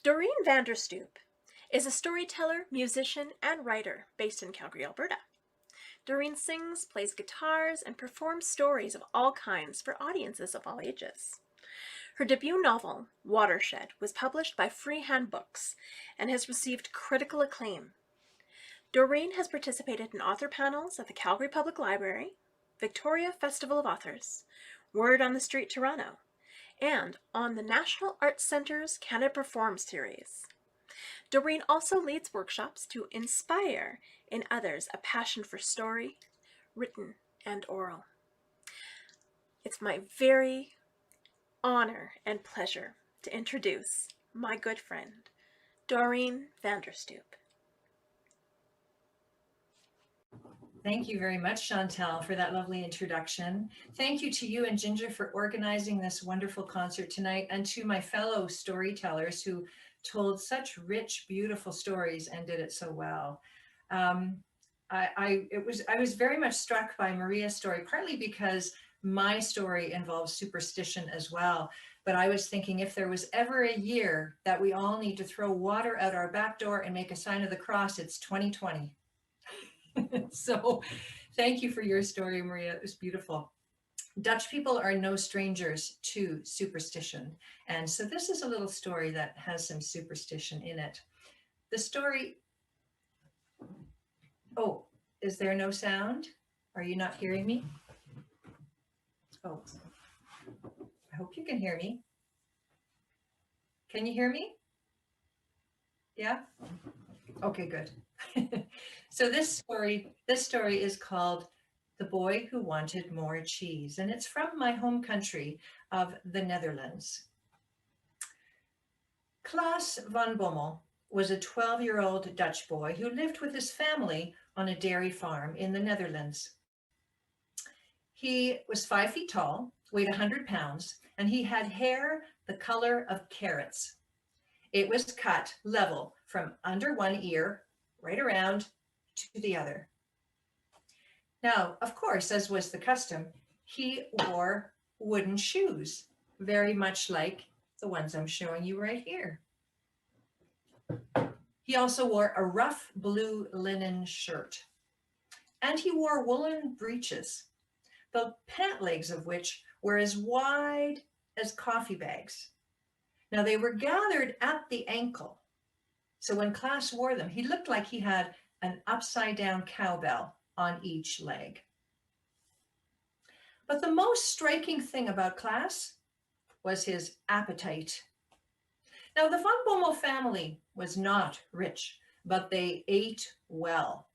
Doreen Vanderstoop is a storyteller, musician, and writer based in Calgary, Alberta. Doreen sings, plays guitars, and performs stories of all kinds for audiences of all ages. Her debut novel, Watershed, was published by Freehand Books and has received critical acclaim. Doreen has participated in author panels at the Calgary Public Library, Victoria Festival of Authors, Word on the Street Toronto, and on the National Arts Centre's Canada Performs series. Doreen also leads workshops to inspire in others a passion for story, written and oral. It's my very honor and pleasure to introduce my good friend, Doreen Vanderstoop. Thank you very much, Chantel, for that lovely introduction. Thank you to you and Ginger for organizing this wonderful concert tonight, and to my fellow storytellers who told such rich, beautiful stories and did it so well. I was very much struck by Maria's story, partly because my story involves superstition as well. But I was thinking, if there was ever a year that we all need to throw water out our back door and make a sign of the cross, it's 2020. So thank you for your story, Maria. It was beautiful. Dutch people are no strangers to superstition. And so this is a little story that has some superstition in it. The story, oh, is there no sound? Are you not hearing me? Oh, I hope you can hear me. Can you hear me? Yeah? Okay, good. So this story is called The Boy Who Wanted More Cheese, and it's from my home country of the Netherlands. Klaas van Bommel was a 12-year-old Dutch boy who lived with his family on a dairy farm in the Netherlands. He was 5 feet tall, weighed 100 pounds, and he had hair the color of carrots. It was cut level from under one ear right around to the other. Now, of course, as was the custom, he wore wooden shoes, very much like the ones I'm showing you right here. He also wore a rough blue linen shirt, and he wore woolen breeches, the pant legs of which were as wide as coffee bags. Now, they were gathered at the ankle, so when Klaas wore them, he looked like he had an upside-down cowbell on each leg. But the most striking thing about Klaas was his appetite. Now, the Van Bommel family was not rich, but they ate well.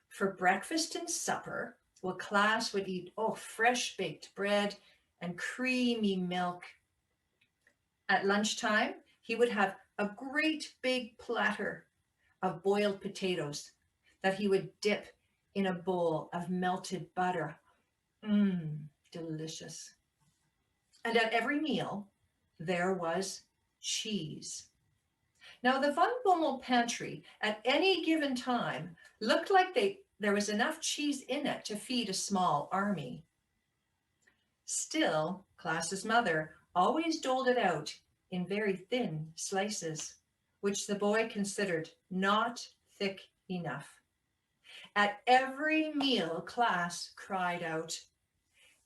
For breakfast and supper, well, Klaas would eat, fresh baked bread and creamy milk. At lunchtime, he would have a great big platter of boiled potatoes that he would dip in a bowl of melted butter. Delicious. And at every meal, there was cheese. Now, the Van Bommel pantry at any given time looked like there was enough cheese in it to feed a small army. Still, Klaas's mother always doled it out in very thin slices, which the boy considered not thick enough. At every meal, Klaas cried out,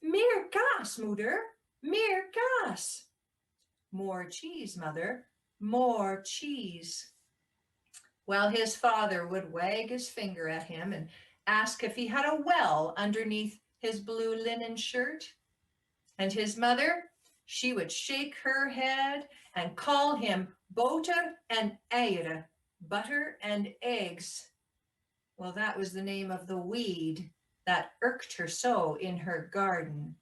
"Meer kaas, moeder, meer kaas." More cheese, mother, more cheese. Well, his father would wag his finger at him and ask if he had a well underneath his blue linen shirt. And his mother, she would shake her head and call him boter en eieren, butter and eggs. Well, that was the name of the weed that irked her so in her garden.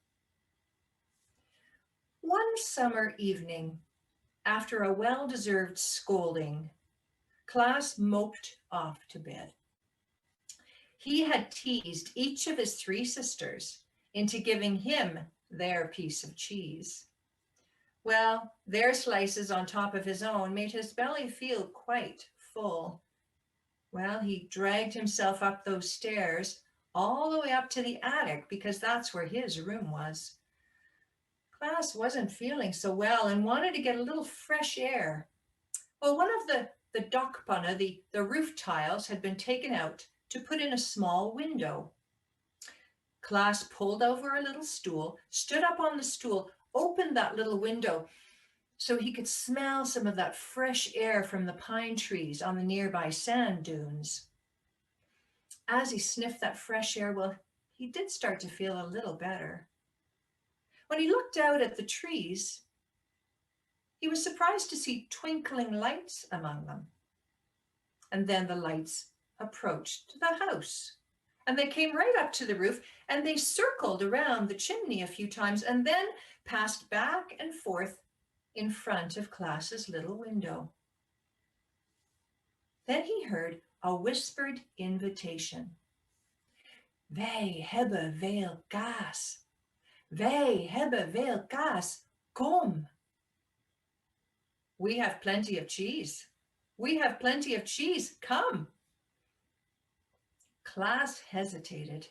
One summer evening, after a well-deserved scolding, Klaas moped off to bed. He had teased each of his 3 sisters into giving him their piece of cheese. Well, their slices on top of his own made his belly feel quite full. Well, he dragged himself up those stairs all the way up to the attic because that's where his room was. Klaas wasn't feeling so well and wanted to get a little fresh air. Well, one of the dakpanna, the roof tiles, had been taken out to put in a small window. Klaas pulled over a little stool, stood up on the stool, opened that little window so he could smell some of that fresh air from the pine trees on the nearby sand dunes. As he sniffed that fresh air, well, he did start to feel a little better. When he looked out at the trees, he was surprised to see twinkling lights among them. And then the lights approached the house. And they came right up to the roof and they circled around the chimney a few times and then passed back and forth in front of Klaas's little window. Then he heard a whispered invitation. Wij hebben veel kaas. Wij hebben veel kaas. Kom. We have plenty of cheese. We have plenty of cheese. Come. Klaas hesitated.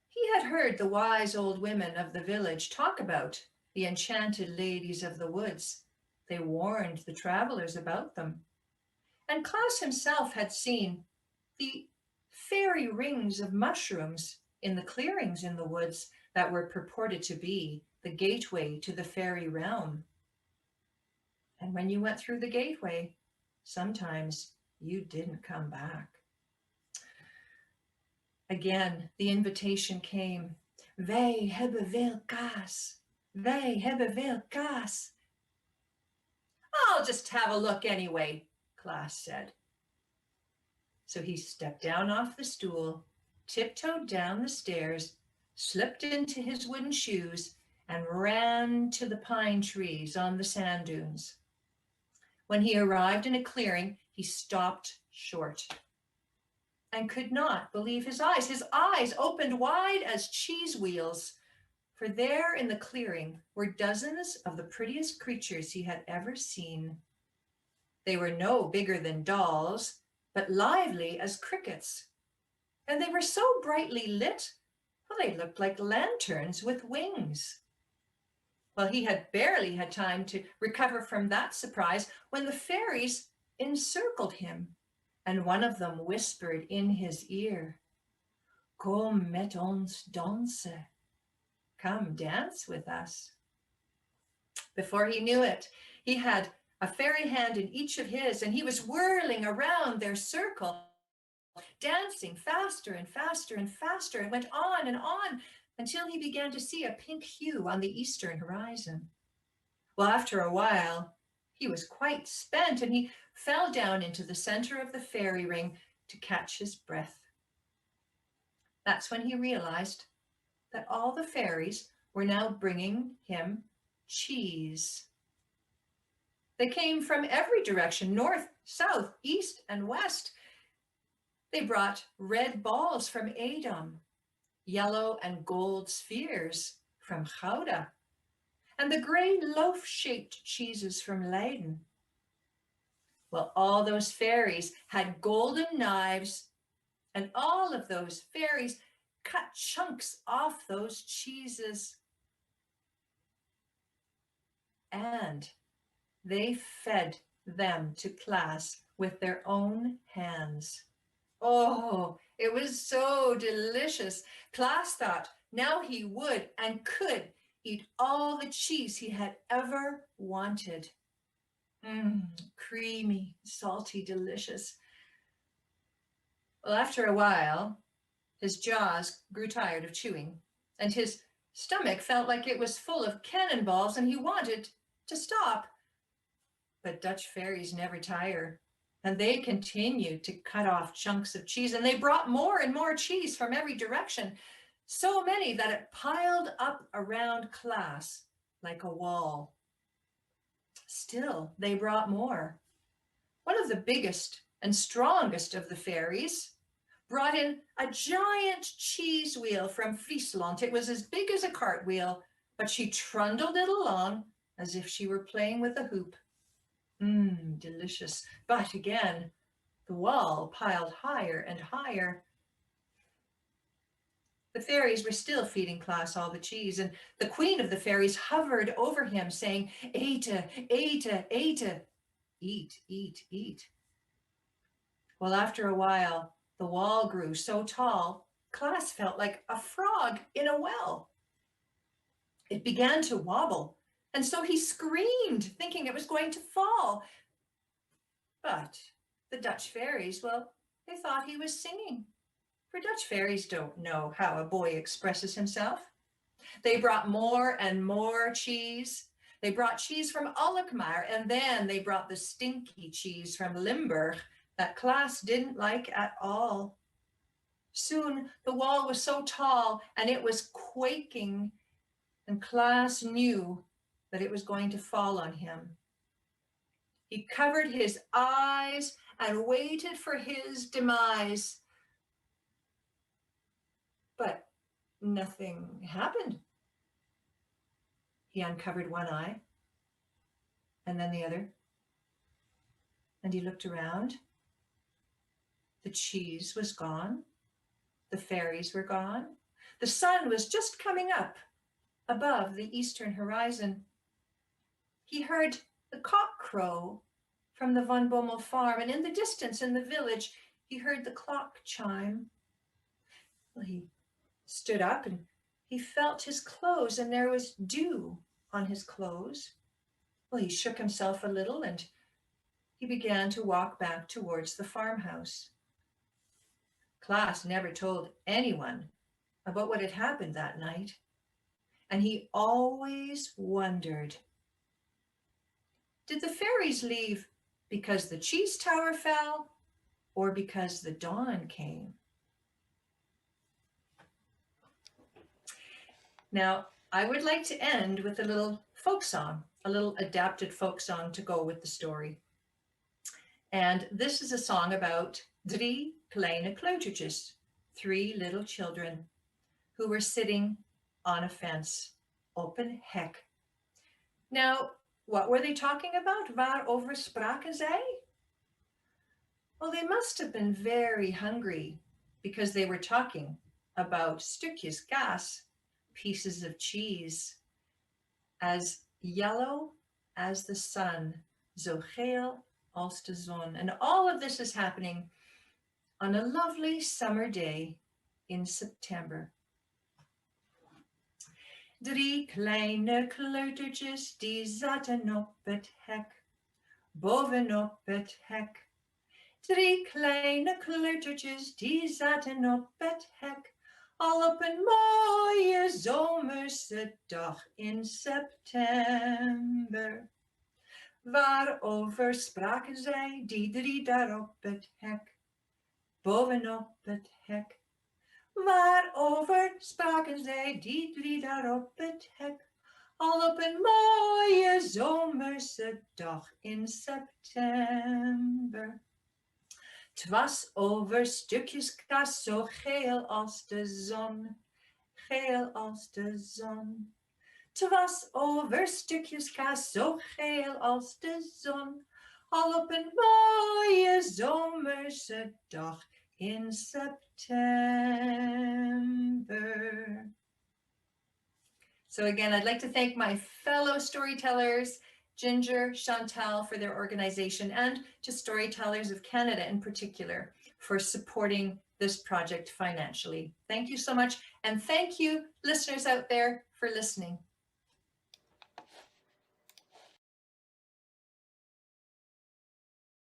He had heard the wise old women of the village talk about the enchanted ladies of the woods. They warned the travelers about them. And Klaas himself had seen the fairy rings of mushrooms in the clearings in the woods that were purported to be the gateway to the fairy realm. And when you went through the gateway, sometimes you didn't come back. Again, the invitation came. Wij hebben veel kaas. Wij hebben veel kaas. I'll just have a look anyway, Klaas said. So he stepped down off the stool, tiptoed down the stairs, slipped into his wooden shoes, and ran to the pine trees on the sand dunes. When he arrived in a clearing, he stopped short and could not believe his eyes. His eyes opened wide as cheese wheels, for there in the clearing were dozens of the prettiest creatures he had ever seen. They were no bigger than dolls, but lively as crickets. And they were so brightly lit, well, they looked like lanterns with wings. Well, he had barely had time to recover from that surprise when the fairies encircled him, and one of them whispered in his ear, Kom met ons dansen. Come dance with us. Before he knew it, he had a fairy hand in each of his, and he was whirling around their circle, dancing faster and faster and faster, and went on until he began to see a pink hue on the eastern horizon. Well, after a while, he was quite spent, and he fell down into the center of the fairy ring to catch his breath. That's when he realized that all the fairies were now bringing him cheese. They came from every direction, north, south, east, and west. They brought red balls from Edam, yellow and gold spheres from Gouda, and the gray loaf-shaped cheeses from Leiden. Well, all those fairies had golden knives, and all of those fairies cut chunks off those cheeses, and they fed them to Klaas with their own hands. Oh, it was so delicious. Klaas thought now he would and could eat all the cheese he had ever wanted. Creamy, salty, delicious. Well, after a while, his jaws grew tired of chewing, and his stomach felt like it was full of cannonballs, and he wanted to stop. But Dutch fairies never tire, and they continued to cut off chunks of cheese, and they brought more and more cheese from every direction, so many that it piled up around Klaas like a wall. Still, they brought more. One of the biggest and strongest of the fairies brought in a giant cheese wheel from Friesland. It was as big as a cartwheel, but she trundled it along as if she were playing with a hoop. Delicious. But again, the wall piled higher and higher. The fairies were still feeding Klaas all the cheese, and the queen of the fairies hovered over him, saying, Ete, ete, ete. eat, eat, eat. Well, after a while, the wall grew so tall, Klaas felt like a frog in a well. It began to wobble, and so he screamed, thinking it was going to fall. But the Dutch fairies, well, they thought he was singing. For Dutch fairies don't know how a boy expresses himself. They brought more and more cheese. They brought cheese from Alkmaar, and then they brought the stinky cheese from Limburg that Klaas didn't like at all. Soon the wall was so tall and it was quaking, and Klaas knew that it was going to fall on him. He covered his eyes and waited for his demise. But nothing happened. He uncovered one eye and then the other, and he looked around. The cheese was gone. The fairies were gone. The sun was just coming up above the eastern horizon. He heard the cock crow from the Van Bommel farm, and in the distance in the village, he heard the clock chime. Well, he stood up and he felt his clothes, and there was dew on his clothes. Well, he shook himself a little and he began to walk back towards the farmhouse. Klaas never told anyone about what had happened that night, and he always wondered, did the fairies leave because the cheese tower fell or because the dawn came? Now, I would like to end with a little folk song, a little adapted folk song to go with the story. And this is a song about drie kleine kleutertjes, 3 little children who were sitting on a fence, op een hek. Now, what were they talking about? Waarover spraken zij? Well, they must have been very hungry because they were talking about stukjes kaas, pieces of cheese, as yellow as the sun, zo geel als de zon. And all of this is happening on a lovely summer day in September. 3 kleine kleutertjes die zaten op het hek, bovenop het hek. 3 kleine kleutertjes die zaten op het hek, al op een mooie zomerse dag in september. Waarover spraken zij, die 3 daar op het hek, bovenop het hek? Waarover spraken zij, die 3 daar op het hek, al op een mooie zomerse dag in september? 'T was over stukjes kaas zo geel als de zon, geel als de zon. 'T was over stukjes kaas zo geel als de zon, al op een mooie zomerse dag in September. So again, I'd like to thank my fellow storytellers, Ginger, Chantal, for their organization, and to Storytellers of Canada in particular for supporting this project financially. Thank you so much, and thank you, listeners out there, for listening.